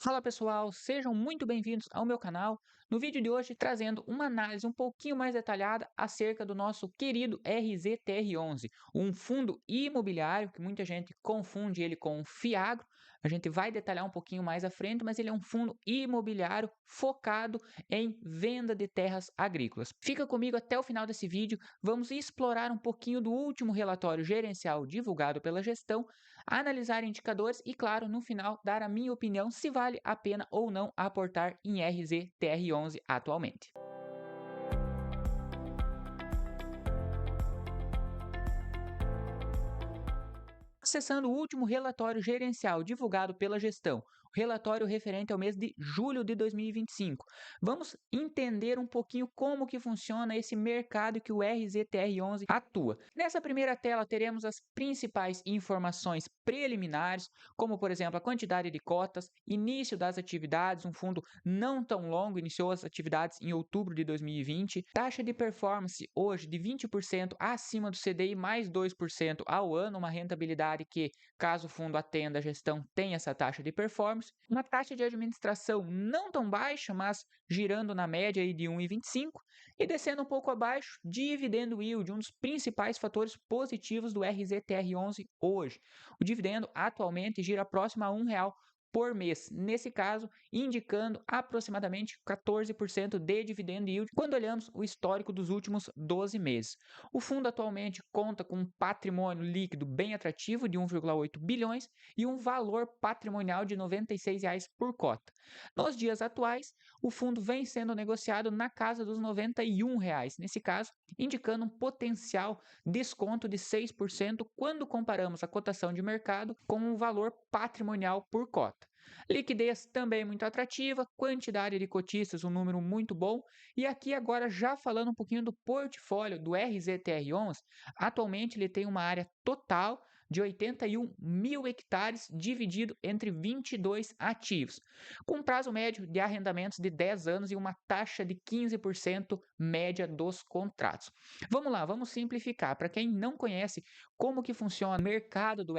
Fala pessoal, sejam muito bem-vindos ao meu canal. No vídeo de hoje, trazendo uma análise um pouquinho mais detalhada acerca do nosso querido RZTR11, um fundo imobiliário que muita gente confunde ele com um Fiagro. A gente vai detalhar um pouquinho mais à frente, mas ele é um fundo imobiliário focado em venda de terras agrícolas. Fica comigo até o final desse vídeo, vamos explorar um pouquinho do último relatório gerencial divulgado pela gestão, analisar indicadores e, claro, no final, dar a minha opinião se vale a pena ou não aportar em RZTR11 atualmente. Acessando o último relatório gerencial divulgado pela gestão, o relatório referente ao mês de julho de 2025, vamos entender um pouquinho como que funciona esse mercado que o RZTR11 atua. Nessa primeira tela teremos as principais informações preliminares, como por exemplo a quantidade de cotas, início das atividades, um fundo não tão longo, iniciou as atividades em outubro de 2020, taxa de performance hoje de 20% acima do CDI mais 2% ao ano, uma rentabilidade que, caso o fundo atenda a gestão, tem essa taxa de performance. Uma taxa de administração não tão baixa, mas girando na média aí de 1,25. E descendo um pouco abaixo, dividendo yield, um dos principais fatores positivos do RZTR11 hoje. O dividendo atualmente gira próximo a R$ 1 por mês, nesse caso, indicando aproximadamente 14% de dividend yield quando olhamos o histórico dos últimos 12 meses. O fundo atualmente conta com um patrimônio líquido bem atrativo de 1,8 bilhões e um valor patrimonial de R$ 96 por cota. Nos dias atuais, o fundo vem sendo negociado na casa dos R$ 91, nesse caso, indicando um potencial desconto de 6% quando comparamos a cotação de mercado com o valor patrimonial por cota. Liquidez também muito atrativa, quantidade de cotistas, um número muito bom. E aqui agora já falando um pouquinho do portfólio do RZTR11, atualmente ele tem uma área total de 81 mil hectares dividido entre 22 ativos, com prazo médio de arrendamentos de 10 anos e uma taxa de 15% média dos contratos. Vamos lá, vamos simplificar. Para quem não conhece como que funciona o mercado do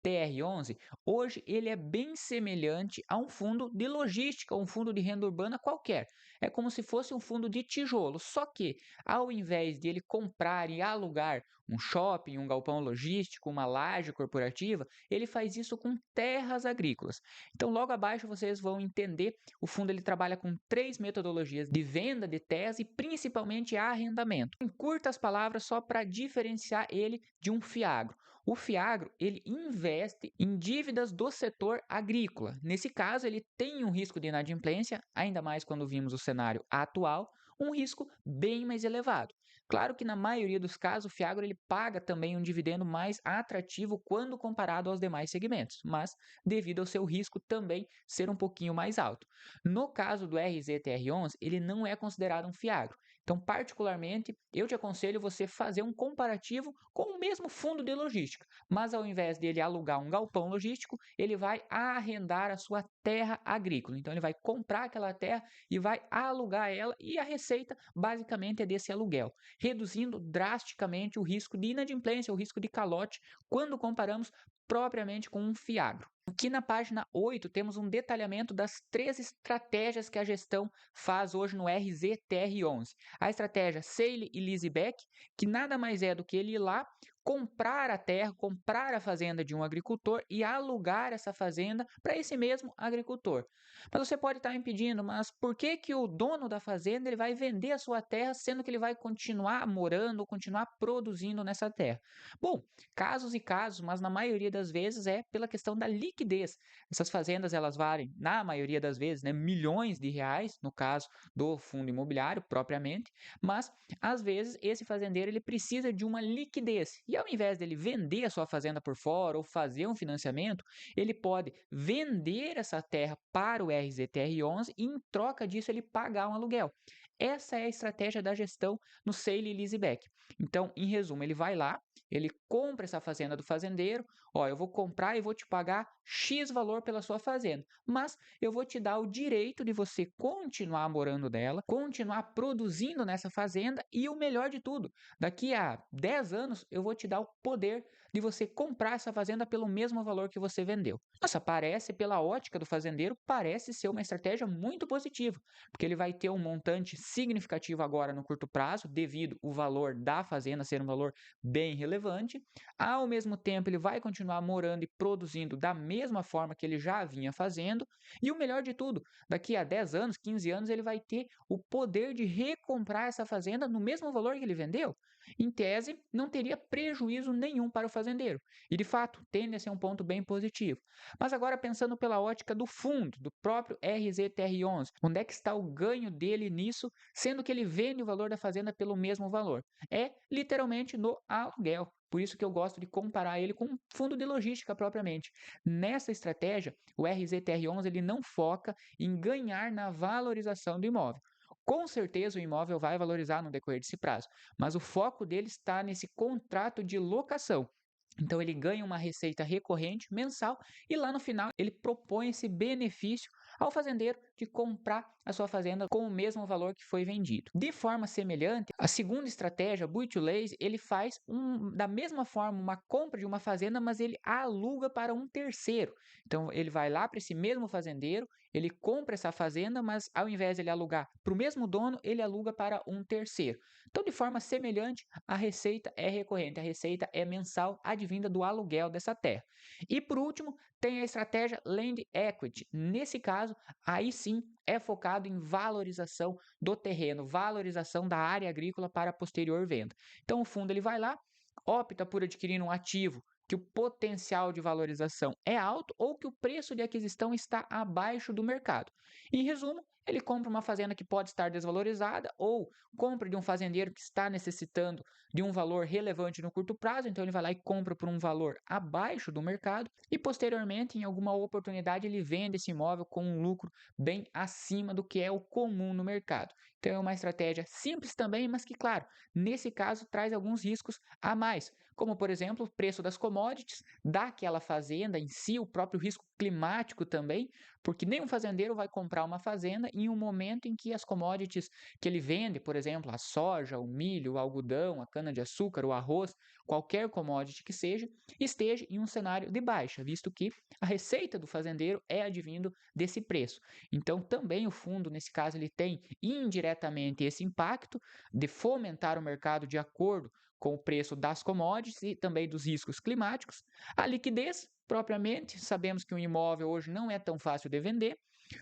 TR11, hoje ele é bem semelhante a um fundo de logística, um fundo de renda urbana qualquer. É como se fosse um fundo de tijolo, só que ao invés de ele comprar e alugar um shopping, um galpão logístico, uma laje corporativa, ele faz isso com terras agrícolas. Então logo abaixo vocês vão entender, o fundo ele trabalha com 3 metodologias de venda de terras e principalmente arrendamento. Em curtas palavras, só para diferenciar ele de um Fiagro. O Fiagro, ele investe em dívidas do setor agrícola. Nesse caso, ele tem um risco de inadimplência, ainda mais quando vimos o cenário atual, um risco bem mais elevado. Claro que na maioria dos casos, o Fiagro ele paga também um dividendo mais atrativo quando comparado aos demais segmentos, mas devido ao seu risco também ser um pouquinho mais alto. No caso do RZTR11, ele não é considerado um Fiagro. Então, particularmente, eu te aconselho você fazer um comparativo com o mesmo fundo de logística, mas ao invés dele alugar um galpão logístico, ele vai arrendar a sua terra agrícola. Então, ele vai comprar aquela terra e vai alugar ela e a receita basicamente é desse aluguel, reduzindo drasticamente o risco de inadimplência, o risco de calote, quando comparamos propriamente com um Fiagro. Aqui na página 8 temos um detalhamento das 3 estratégias que a gestão faz hoje no RZTR11. A estratégia Sale e Leaseback, que nada mais é do que ele ir lá, comprar a terra, comprar a fazenda de um agricultor e alugar essa fazenda para esse mesmo agricultor. Mas você pode estar me pedindo, mas por que que o dono da fazenda ele vai vender a sua terra, sendo que ele vai continuar morando ou continuar produzindo nessa terra? Bom, casos e casos, mas na maioria das vezes é pela questão da liquidez. Essas fazendas elas valem, na maioria das vezes, né, milhões de reais, no caso do fundo imobiliário propriamente, mas às vezes esse fazendeiro ele precisa de uma liquidez. E ao invés dele vender a sua fazenda por fora ou fazer um financiamento, ele pode vender essa terra para o RZTR11 e em troca disso ele pagar um aluguel. Essa é a estratégia da gestão no Sale e Leaseback. Então, em resumo, ele vai lá, ele compra essa fazenda do fazendeiro, ó, eu vou comprar e vou te pagar X valor pela sua fazenda, mas eu vou te dar o direito de você continuar morando nela, continuar produzindo nessa fazenda e o melhor de tudo, daqui a 10 anos eu vou te dar o poder de você comprar essa fazenda pelo mesmo valor que você vendeu. Nossa, parece, pela ótica do fazendeiro, parece ser uma estratégia muito positiva, porque ele vai ter um montante significativo agora no curto prazo, devido o valor da fazenda ser um valor bem relevante. Ao mesmo tempo, ele vai continuar morando e produzindo da mesma forma que ele já vinha fazendo. E o melhor de tudo, daqui a 10 anos, 15 anos, ele vai ter o poder de recomprar essa fazenda no mesmo valor que ele vendeu. Em tese, não teria prejuízo nenhum para o fazendeiro. E de fato, tende a ser um ponto bem positivo. Mas agora pensando pela ótica do fundo, do próprio RZTR11, onde é que está o ganho dele nisso, sendo que ele vende o valor da fazenda pelo mesmo valor? É literalmente no aluguel. Por isso que eu gosto de comparar ele com um fundo de logística propriamente. Nessa estratégia, o RZTR11 ele não foca em ganhar na valorização do imóvel. Com certeza o imóvel vai valorizar no decorrer desse prazo, mas o foco dele está nesse contrato de locação. Então ele ganha uma receita recorrente mensal e lá no final ele propõe esse benefício ao fazendeiro de comprar a sua fazenda com o mesmo valor que foi vendido. De forma semelhante, a segunda estratégia, Buy to Lease, ele faz da mesma forma uma compra de uma fazenda, mas ele aluga para um terceiro. Então ele vai lá para esse mesmo fazendeiro, ele compra essa fazenda, mas ao invés de ele alugar para o mesmo dono, ele aluga para um terceiro. Então, de forma semelhante, a receita é recorrente, a receita é mensal, advinda do aluguel dessa terra. E por último, tem a estratégia Land Equity. Nesse caso, aí sim é focado em valorização do terreno, valorização da área agrícola para posterior venda. Então, o fundo ele vai lá, opta por adquirir um ativo que o potencial de valorização é alto ou que o preço de aquisição está abaixo do mercado. Em resumo, ele compra uma fazenda que pode estar desvalorizada ou compra de um fazendeiro que está necessitando de um valor relevante no curto prazo, então ele vai lá e compra por um valor abaixo do mercado e posteriormente, em alguma oportunidade, ele vende esse imóvel com um lucro bem acima do que é o comum no mercado. Então é uma estratégia simples também, mas que, claro, nesse caso traz alguns riscos a mais, como por exemplo o preço das commodities daquela fazenda em si, o próprio risco climático também, porque nenhum fazendeiro vai comprar uma fazenda em um momento em que as commodities que ele vende, por exemplo, a soja, o milho, o algodão, a cana-de-açúcar, o arroz, qualquer commodity que seja, esteja em um cenário de baixa, visto que a receita do fazendeiro é advindo desse preço. Então, também o fundo, nesse caso, ele tem indiretamente esse impacto de fomentar o mercado de acordo com o preço das commodities e também dos riscos climáticos. A liquidez, propriamente, sabemos que um imóvel hoje não é tão fácil de vender.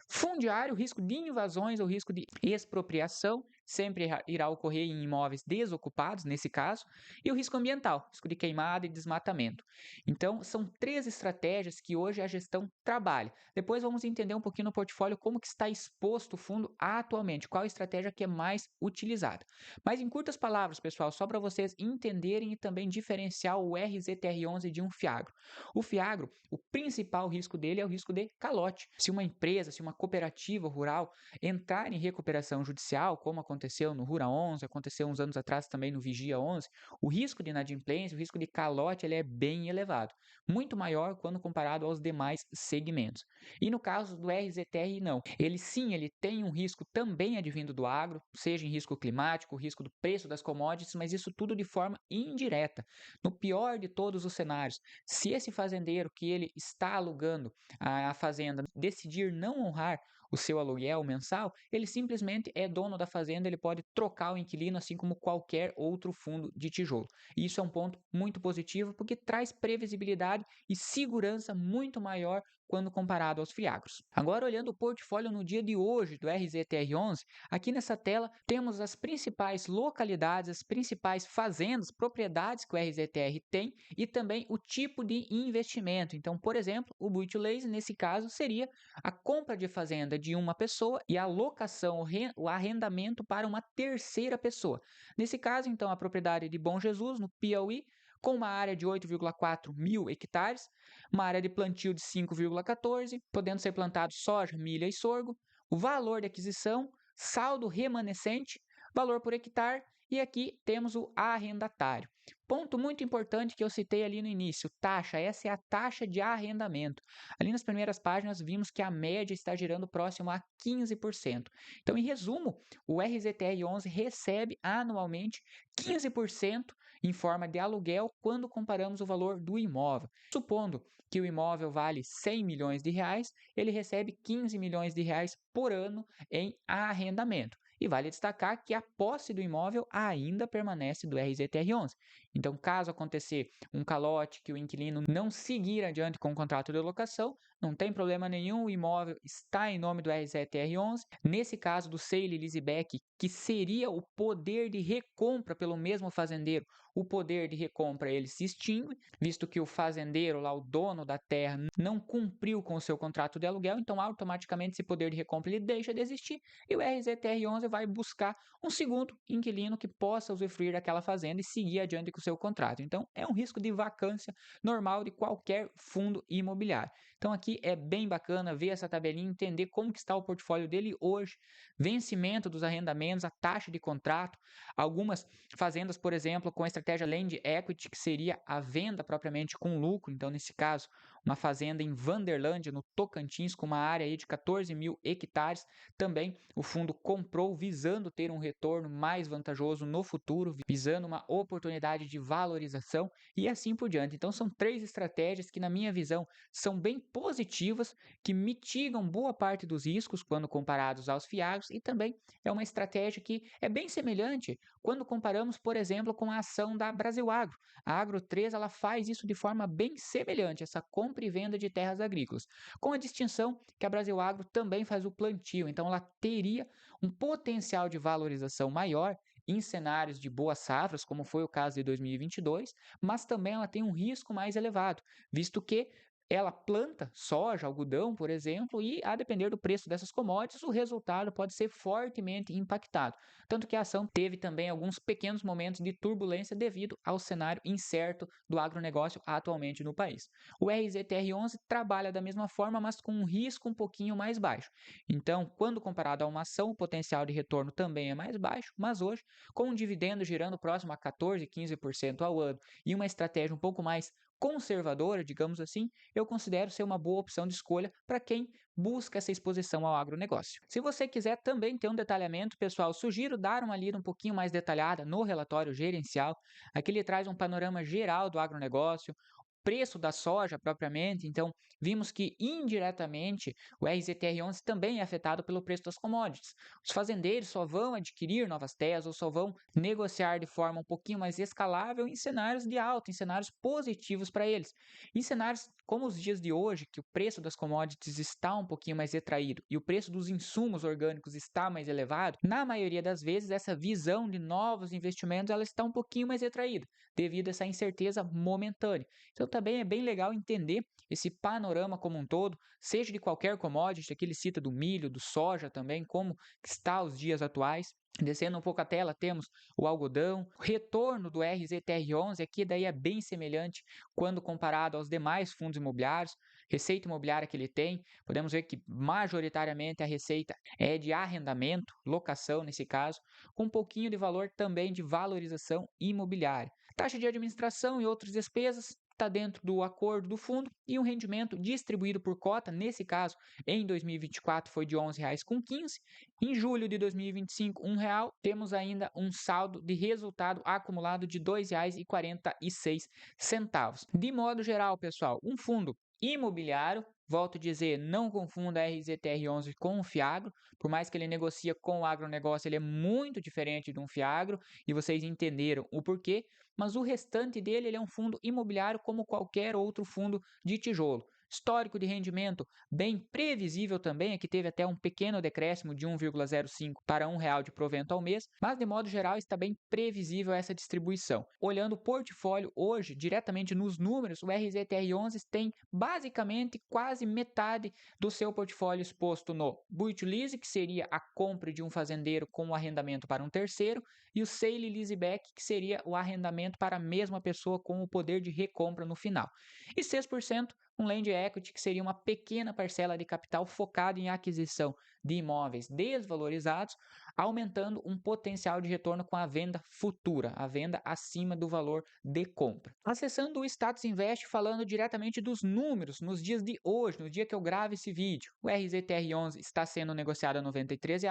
Fundiário, risco de invasões ou risco de expropriação, sempre irá ocorrer em imóveis desocupados, nesse caso, e o risco ambiental, risco de queimada e desmatamento. Então, são três estratégias que hoje a gestão trabalha. Depois vamos entender um pouquinho no portfólio como que está exposto o fundo atualmente, qual a estratégia que é mais utilizada. Mas em curtas palavras, pessoal, só para vocês entenderem e também diferenciar o RZTR11 de um FIAGRO. O FIAGRO, o principal risco dele é o risco de calote. Se uma empresa, se uma cooperativa rural entrar em recuperação judicial, como aconteceu no Rura 11, aconteceu uns anos atrás também no Vigia 11, o risco de inadimplência, o risco de calote, ele é bem elevado, muito maior quando comparado aos demais segmentos. E no caso do RZTR, não. Ele sim, ele tem um risco também advindo do agro, seja em risco climático, risco do preço das commodities, mas isso tudo de forma indireta. No pior de todos os cenários, se esse fazendeiro que ele está alugando a fazenda decidir não honrar o seu aluguel mensal, ele simplesmente é dono da fazenda, ele pode trocar o inquilino assim como qualquer outro fundo de tijolo. E isso é um ponto muito positivo porque traz previsibilidade e segurança muito maior quando comparado aos fiagros. Agora, olhando o portfólio no dia de hoje do RZTR11, aqui nessa tela temos as principais localidades, as principais fazendas, propriedades que o RZTR tem e também o tipo de investimento. Então, por exemplo, o Buy to Lease, nesse caso, seria a compra de fazenda de uma pessoa e a locação, o arrendamento para uma terceira pessoa. Nesse caso, então, a propriedade de Bom Jesus, no Piauí, com uma área de 8,4 mil hectares, uma área de plantio de 5,14, podendo ser plantado soja, milha e sorgo, o valor de aquisição, saldo remanescente, valor por hectare E aqui temos o arrendatário. Ponto muito importante que eu citei ali no início, taxa. Essa é a taxa de arrendamento. Ali nas primeiras páginas vimos que a média está girando próximo a 15%. Então, em resumo, o RZTR11 recebe anualmente 15% em forma de aluguel quando comparamos o valor do imóvel. Supondo que o imóvel vale 100 milhões de reais, ele recebe 15 milhões de reais por ano em arrendamento. E vale destacar que a posse do imóvel ainda permanece do RZTR11. Então, caso acontecer um calote que o inquilino não seguir adiante com o contrato de locação, não tem problema nenhum, o imóvel está em nome do RZTR11. Nesse caso do sale e leaseback, que seria o poder de recompra pelo mesmo fazendeiro, o poder de recompra ele se extingue, visto que o fazendeiro, lá o dono da terra, não cumpriu com o seu contrato de aluguel, então automaticamente esse poder de recompra ele deixa de existir e o RZTR11 vai buscar um segundo inquilino que possa usufruir daquela fazenda e seguir adiante com o seu contrato. Então é um risco de vacância normal de qualquer fundo imobiliário. Então aqui é bem bacana ver essa tabelinha, entender como que está o portfólio dele hoje, vencimento dos arrendamentos, a taxa de contrato, algumas fazendas, por exemplo, com a estratégia Land Equity, que seria a venda propriamente com lucro. Então, nesse caso, uma fazenda em Vanderlândia, no Tocantins, com uma área aí de 14 mil hectares. Também o fundo comprou visando ter um retorno mais vantajoso no futuro, visando uma oportunidade de valorização e assim por diante. Então, são três estratégias que, na minha visão, são bem positivas, que mitigam boa parte dos riscos quando comparados aos fiagros e também é uma estratégia que é bem semelhante quando comparamos, por exemplo, com a ação da Brasil Agro. A Agro 3 ela faz isso de forma bem semelhante, essa compra e venda de terras agrícolas, com a distinção que a Brasil Agro também faz o plantio, então ela teria um potencial de valorização maior em cenários de boas safras, como foi o caso de 2022, mas também ela tem um risco mais elevado, visto que ela planta soja, algodão, por exemplo, e a depender do preço dessas commodities, o resultado pode ser fortemente impactado. Tanto que a ação teve também alguns pequenos momentos de turbulência devido ao cenário incerto do agronegócio atualmente no país. O RZTR11 trabalha da mesma forma, mas com um risco um pouquinho mais baixo. Então, quando comparado a uma ação, o potencial de retorno também é mais baixo, mas hoje, com um dividendo girando próximo a 14, 15% ao ano e uma estratégia um pouco mais conservadora, digamos assim, eu considero ser uma boa opção de escolha para quem busca essa exposição ao agronegócio. Se você quiser também ter um detalhamento, pessoal, sugiro dar uma lida um pouquinho mais detalhada no relatório gerencial. Aqui ele traz um panorama geral do agronegócio, preço da soja propriamente, então vimos que indiretamente o RZTR11 também é afetado pelo preço das commodities. Os fazendeiros só vão adquirir novas terras ou só vão negociar de forma um pouquinho mais escalável em cenários de alta, em cenários positivos para eles. Em cenários como os dias de hoje, que o preço das commodities está um pouquinho mais retraído e o preço dos insumos orgânicos está mais elevado, na maioria das vezes essa visão de novos investimentos ela está um pouquinho mais retraída, devido a essa incerteza momentânea. Então também é bem legal entender esse panorama como um todo, seja de qualquer commodity, aqui ele cita do milho, do soja também, como está os dias atuais. Descendo um pouco a tela, temos o algodão, o retorno do RZTR11, aqui daí é bem semelhante quando comparado aos demais fundos imobiliários, receita imobiliária que ele tem, podemos ver que majoritariamente a receita é de arrendamento, locação nesse caso, com um pouquinho de valor também de valorização imobiliária. Taxa de administração e outras despesas está dentro do acordo do fundo e um rendimento distribuído por cota, nesse caso, em 2024 foi de R$ 11,15. Em julho de 2025, R$ 1,00, temos ainda um saldo de resultado acumulado de R$ 2,46. De modo geral, pessoal, um fundo imobiliário, volto a dizer, não confunda a RZTR11 com o Fiagro, por mais que ele negocie com o agronegócio, ele é muito diferente de um Fiagro, e vocês entenderam o porquê, mas o restante dele ele é um fundo imobiliário como qualquer outro fundo de tijolo. Histórico de rendimento bem previsível também, aqui teve até um pequeno decréscimo de 1,05 para R$ 1,00 de provento ao mês, mas de modo geral está bem previsível essa distribuição. Olhando o portfólio hoje, diretamente nos números, o RZTR11 tem basicamente quase metade do seu portfólio exposto no Buy to Lease, que seria a compra de um fazendeiro com o arrendamento para um terceiro, e o Sale Leaseback, que seria o arrendamento para a mesma pessoa com o poder de recompra no final. E 6% um Land Equity, que seria uma pequena parcela de capital focado em aquisição de imóveis desvalorizados, aumentando um potencial de retorno com a venda futura, a venda acima do valor de compra. Acessando o Status Invest, falando diretamente dos números nos dias de hoje, no dia que eu gravo esse vídeo, o RZTR11 está sendo negociado a R$ 93,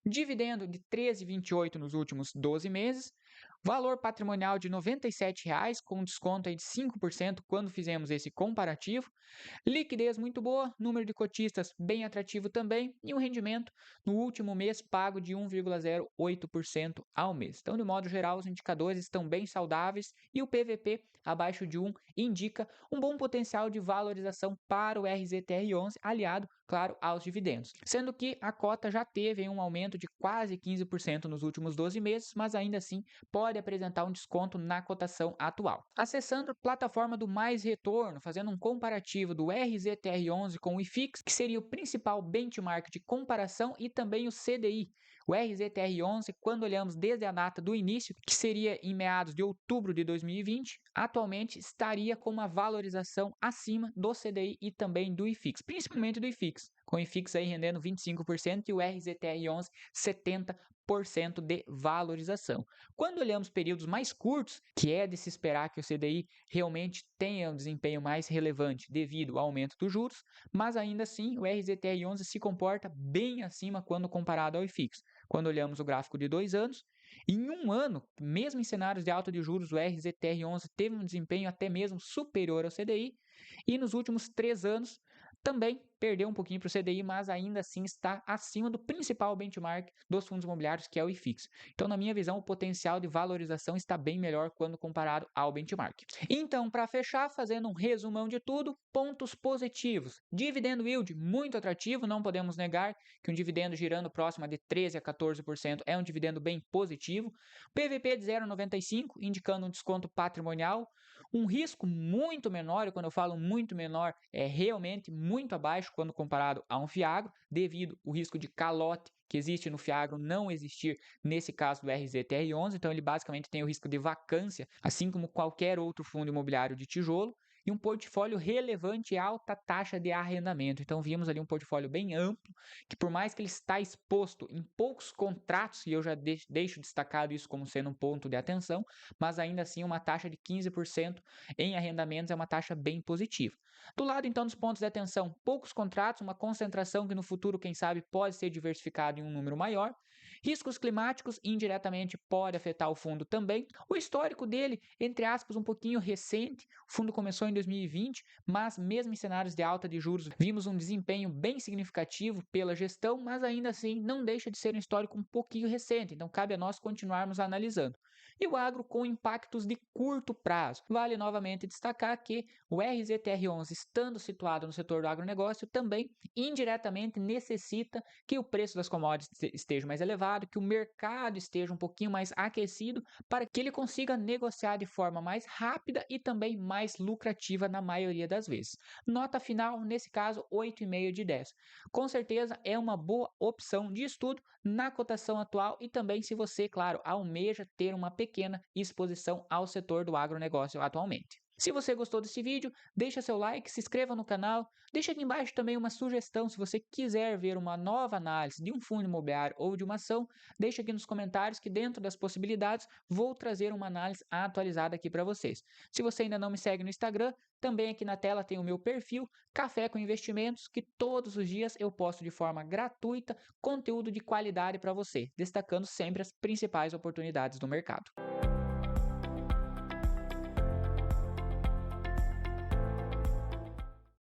dividendo de 13,28 nos últimos 12 meses, valor patrimonial de R$ 97, com desconto aí de 5% quando fizemos esse comparativo, liquidez muito boa, número de cotistas bem atrativo também e um rendimento no último mês pago de 1,08% ao mês. Então, de modo geral, os indicadores estão bem saudáveis e o PVP abaixo de 1 indica um bom potencial de valorização para o RZTR11, aliado, claro, aos dividendos. Sendo que a cota já teve um aumento de quase 15% nos últimos 12 meses, mas ainda assim pode apresentar um desconto na cotação atual. Acessando a plataforma do Mais Retorno, fazendo um comparativo do RZTR11 com o IFIX, que seria o principal benchmark de comparação, e também o CDI. O RZTR11, quando olhamos desde a data do início, que seria em meados de outubro de 2020, atualmente estaria com uma valorização acima do CDI e também do IFIX, principalmente do IFIX, com o IFIX aí rendendo 25% e o RZTR11 70% de valorização. Quando olhamos períodos mais curtos, que é de se esperar que o CDI realmente tenha um desempenho mais relevante devido ao aumento dos juros, mas ainda assim o RZTR11 se comporta bem acima quando comparado ao IFIX. Quando olhamos o gráfico de 2 anos, em um ano, mesmo em cenários de alta de juros, o RZTR11 teve um desempenho até mesmo superior ao CDI, e nos últimos 3 anos também perdeu um pouquinho para o CDI, mas ainda assim está acima do principal benchmark dos fundos imobiliários, que é o IFIX. Então, na minha visão, o potencial de valorização está bem melhor quando comparado ao benchmark. Então, para fechar, fazendo um resumão de tudo, pontos positivos. Dividendo yield muito atrativo, não podemos negar que um dividendo girando próximo de 13 a 14% é um dividendo bem positivo. PVP de 0,95, indicando um desconto patrimonial. Um risco muito menor, e quando eu falo muito menor, é realmente muito abaixo quando comparado a um Fiagro, devido ao risco de calote que existe no Fiagro não existir nesse caso do RZTR11, então ele basicamente tem o risco de vacância, assim como qualquer outro fundo imobiliário de tijolo, e um portfólio relevante e alta taxa de arrendamento. Então vimos ali um portfólio bem amplo, que por mais que ele está exposto em poucos contratos, e eu já deixo destacado isso como sendo um ponto de atenção, mas ainda assim uma taxa de 15% em arrendamentos é uma taxa bem positiva. Do lado então dos pontos de atenção, poucos contratos, uma concentração que no futuro, quem sabe, pode ser diversificado em um número maior. Riscos climáticos indiretamente pode afetar o fundo também. O histórico dele, entre aspas, um pouquinho recente. O fundo começou em 2020, mas mesmo em cenários de alta de juros, vimos um desempenho bem significativo pela gestão, mas ainda assim não deixa de ser um histórico um pouquinho recente, então cabe a nós continuarmos analisando. E o agro com impactos de curto prazo. Vale novamente destacar que o RZTR11, estando situado no setor do agronegócio, também indiretamente necessita que o preço das commodities esteja mais elevado, que o mercado esteja um pouquinho mais aquecido, para que ele consiga negociar de forma mais rápida e também mais lucrativa na maioria das vezes. Nota final, nesse caso, 8,5 de 10. Com certeza é uma boa opção de estudo na cotação atual e também se você, claro, almeja ter uma pequena exposição ao setor do agronegócio atualmente. Se você gostou desse vídeo, deixa seu like, se inscreva no canal, deixa aqui embaixo também uma sugestão se você quiser ver uma nova análise de um fundo imobiliário ou de uma ação, deixa aqui nos comentários que dentro das possibilidades vou trazer uma análise atualizada aqui para vocês. Se você ainda não me segue no Instagram, também aqui na tela tem o meu perfil Café com Investimentos, que todos os dias eu posto de forma gratuita conteúdo de qualidade para você, destacando sempre as principais oportunidades do mercado.